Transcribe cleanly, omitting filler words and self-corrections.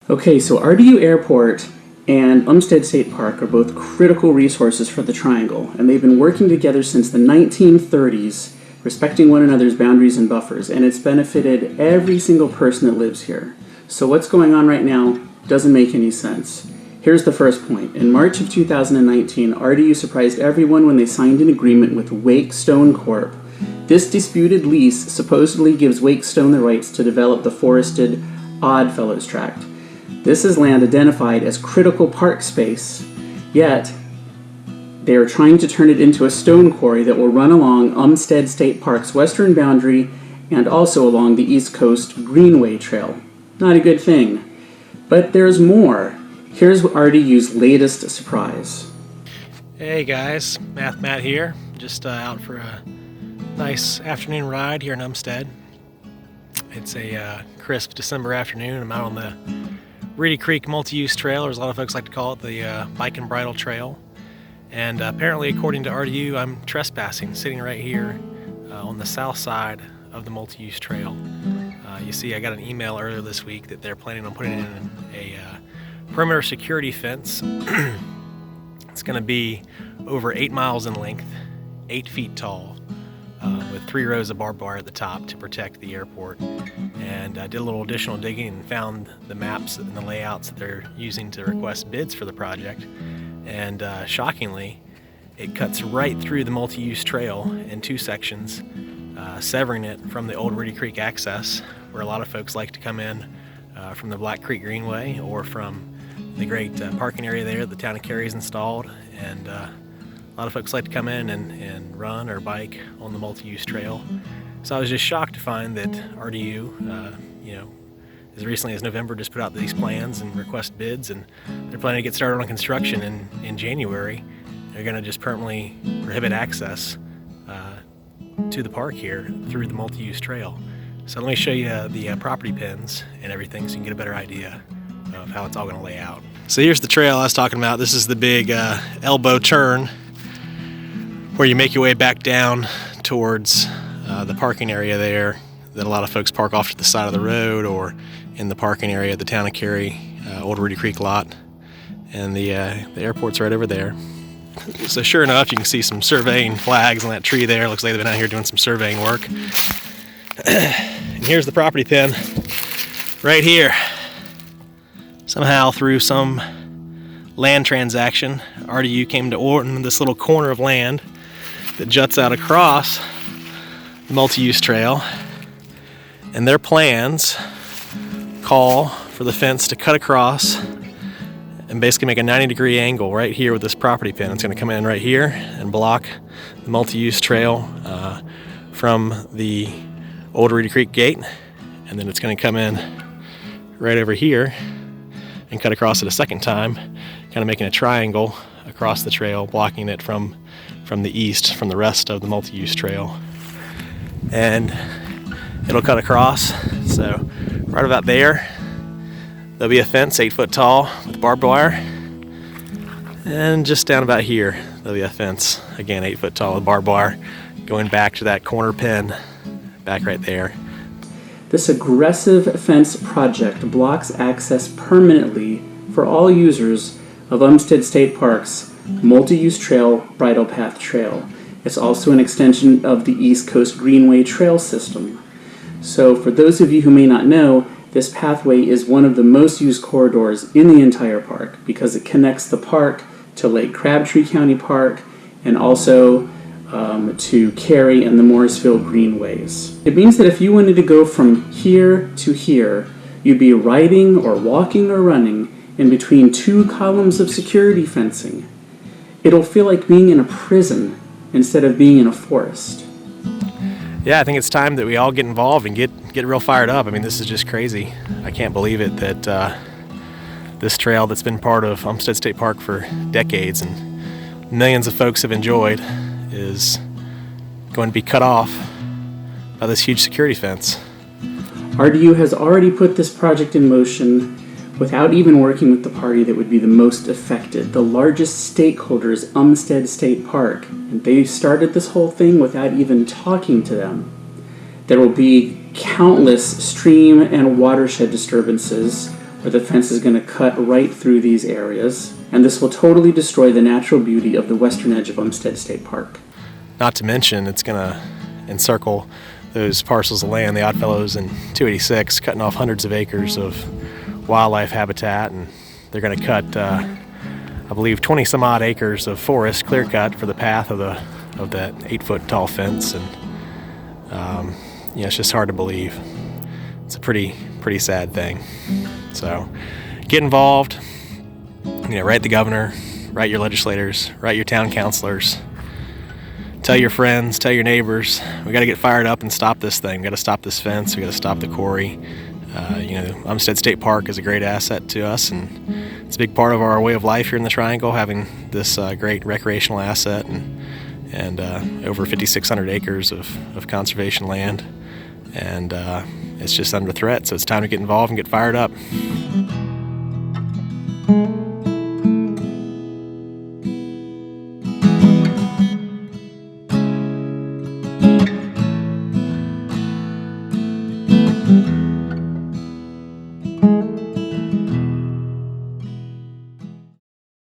Okay, so RDU Airport and Umstead State Park are both critical resources for the Triangle, and they've been working together since the 1930s, respecting one another's boundaries and buffers, and it's benefited every single person that lives here. So what's going on right now doesn't make any sense. Here's the first point. In March of 2019, RDU surprised everyone when they signed an agreement with Wake Stone Corp. This disputed lease supposedly gives Wake Stone the rights to develop the forested Oddfellows Tract. This is land identified as critical park space, yet they are trying to turn it into a stone quarry that will run along Umstead State Park's western boundary and also along the East Coast Greenway Trail. Not a good thing. But there's more. Here's RDU's latest surprise. Hey guys, Matt here. Just out for a nice afternoon ride here in Umstead. It's a crisp December afternoon. I'm out on the Reedy Creek multi-use trail, or as a lot of folks like to call it, the bike and bridle trail. And apparently, according to RDU, I'm trespassing, sitting right here on the south side of the multi-use trail. You see, I got an email earlier this week that they're planning on putting in a perimeter security fence. It's going to be over 8 miles in length, 8 feet tall, with 3 rows of barbed wire at the top to protect the airport. And I did a little additional digging and found the maps and the layouts that they're using to request bids for the project. And shockingly, it cuts right through the multi-use trail in 2 sections, severing it from the Old Reedy Creek access, where a lot of folks like to come in from the Black Creek Greenway or from the great parking area there that the town of Cary has installed. And a lot of folks like to come in and run or bike on the multi-use trail. So I was just shocked to find that RDU, as recently as November, just put out these plans and request bids, and they're planning to get started on construction in January. They're going to just permanently prohibit access to the park here through the multi-use trail. So let me show you the property pins and everything so you can get a better idea of how it's all going to lay out. So here's the trail I was talking about. This is the big elbow turn where you make your way back down towards the parking area there that a lot of folks park off to the side of the road or in the parking area at the town of Cary, Old Reedy Creek lot. And the airport's right over there. So sure enough, you can see some surveying flags on that tree there. Looks like they've been out here doing some surveying work. And here's the property pin right here. Somehow through some land transaction, RDU came to own this little corner of land that juts out across the multi-use trail. And their plans call for the fence to cut across and basically make a 90-degree angle right here with this property pin. It's going to come in right here and block the multi-use trail from the Old Reedy Creek gate, and then it's going to come in right over here and cut across it a second time, kind of making a triangle across the trail, blocking it from the east, from the rest of the multi-use trail. And it'll cut across, so right about there, there'll be a fence 8 foot tall with barbed wire. And just down about here, there'll be a fence, again 8 foot tall with barbed wire, going back to that corner pin, back right there. This aggressive fence project blocks access permanently for all users of Umstead State Park's multi-use trail, bridle path trail. It's also an extension of the East Coast Greenway trail system. So for those of you who may not know, this pathway is one of the most used corridors in the entire park because it connects the park to Lake Crabtree County Park and also to Cary and the Morrisville greenways. It means that if you wanted to go from here to here, you'd be riding or walking or running in between 2 columns of security fencing. It'll feel like being in a prison instead of being in a forest. Yeah, I think it's time that we all get involved and get real fired up. I mean, this is just crazy. I can't believe it that this trail that's been part of Umstead State Park for decades and millions of folks have enjoyed is going to be cut off by this huge security fence. RDU has already put this project in motion without even working with the party that would be the most affected. The largest stakeholder is Umstead State Park, and they started this whole thing without even talking to them. There will be countless stream and watershed disturbances where the fence is going to cut right through these areas, and this will totally destroy the natural beauty of the western edge of Umstead State Park. Not to mention, it's going to encircle those parcels of land, the Oddfellows and 286, cutting off hundreds of acres of wildlife habitat, and they're going to cut, I believe, 20 some odd acres of forest clear cut for the path of that 8-foot tall fence, and it's just hard to believe. It's a pretty sad thing. So get involved, write the governor, write your legislators, write your town councilors, tell your friends, tell your neighbors. We got to get fired up and stop this thing. We got to stop this fence. We got to stop the quarry. Umstead State Park is a great asset to us, and it's a big part of our way of life here in the Triangle, having this great recreational asset and over 5,600 acres of conservation land. And it's just under threat, so it's time to get involved and get fired up.